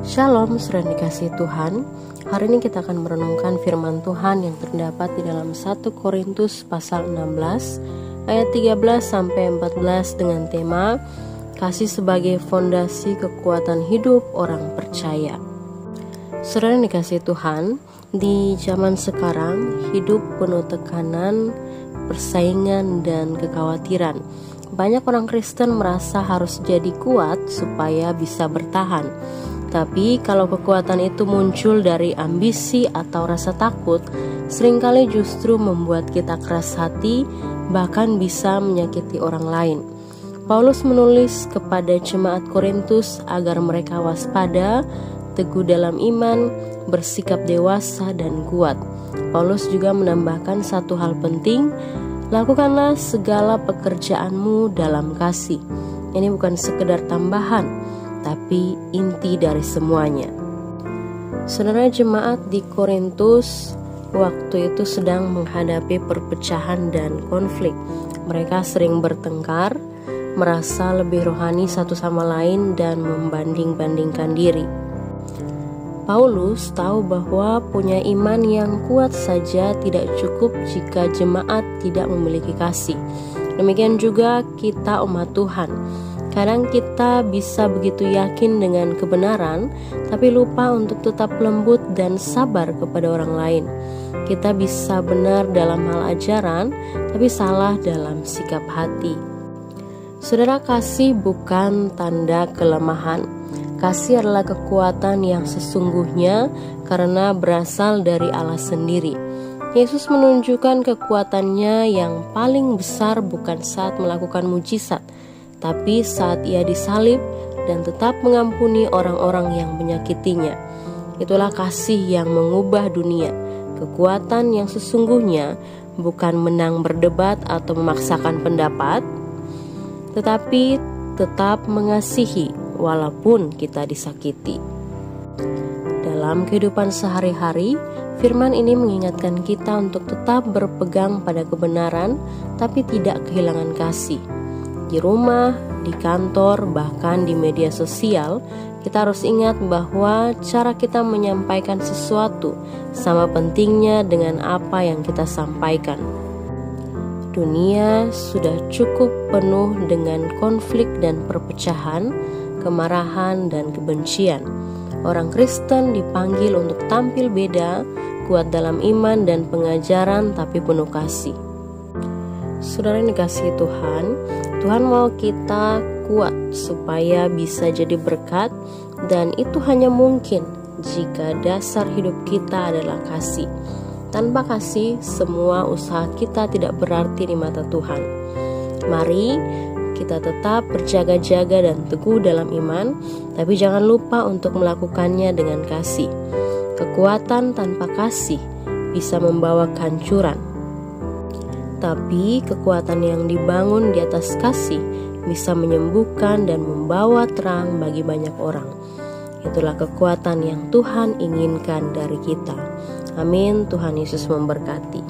Shalom, saudara dikasihi Tuhan. Hari ini kita akan merenungkan firman Tuhan yang terdapat di dalam 1 Korintus pasal 16 ayat 13 sampai 14 dengan tema kasih sebagai fondasi kekuatan hidup orang percaya. Saudara yang dikasihi Tuhan, di zaman sekarang hidup penuh tekanan, persaingan dan kekhawatiran. Banyak orang Kristen merasa harus jadi kuat supaya bisa bertahan. Tapi kalau kekuatan itu muncul dari ambisi atau rasa takut, seringkali justru membuat kita keras hati, bahkan bisa menyakiti orang lain. Paulus menulis kepada jemaat Korintus agar mereka waspada, teguh dalam iman, bersikap dewasa dan kuat. Paulus juga menambahkan satu hal penting, lakukanlah segala pekerjaanmu dalam kasih. Ini bukan sekedar tambahan, tapi inti dari semuanya. Saudara, jemaat di Korintus waktu itu sedang menghadapi perpecahan dan konflik. Mereka sering bertengkar, merasa lebih rohani satu sama lain dan membanding-bandingkan diri. Paulus tahu bahwa punya iman yang kuat saja tidak cukup jika jemaat tidak memiliki kasih. Demikian juga kita umat Tuhan. Kadang kita bisa begitu yakin dengan kebenaran, tapi lupa untuk tetap lembut dan sabar kepada orang lain. Kita bisa benar dalam hal ajaran, tapi salah dalam sikap hati. Saudara, kasih bukan tanda kelemahan. Kasih adalah kekuatan yang sesungguhnya karena berasal dari Allah sendiri. Yesus menunjukkan kekuatannya yang paling besar bukan saat melakukan mujizat, tapi saat ia disalib dan tetap mengampuni orang-orang yang menyakitinya. Itulah kasih yang mengubah dunia. Kekuatan yang sesungguhnya bukan menang berdebat atau memaksakan pendapat, tetapi tetap mengasihi walaupun kita disakiti. Dalam kehidupan sehari-hari, firman ini mengingatkan kita untuk tetap berpegang pada kebenaran, tapi tidak kehilangan kasih. Di rumah, di kantor, bahkan di media sosial, kita harus ingat bahwa cara kita menyampaikan sesuatu sama pentingnya dengan apa yang kita sampaikan. Dunia sudah cukup penuh dengan konflik dan perpecahan, kemarahan dan kebencian. Orang Kristen dipanggil untuk tampil beda, kuat dalam iman dan pengajaran, tapi penuh kasih. Saudara yang dikasihi Tuhan, Tuhan mau kita kuat supaya bisa jadi berkat, dan itu hanya mungkin jika dasar hidup kita adalah kasih. Tanpa kasih, semua usaha kita tidak berarti di mata Tuhan. Mari kita tetap berjaga-jaga dan teguh dalam iman, tapi jangan lupa untuk melakukannya dengan kasih. Kekuatan tanpa kasih bisa membawa kehancuran, tapi kekuatan yang dibangun di atas kasih bisa menyembuhkan dan membawa terang bagi banyak orang. Itulah kekuatan yang Tuhan inginkan dari kita. Amin. Tuhan Yesus memberkati.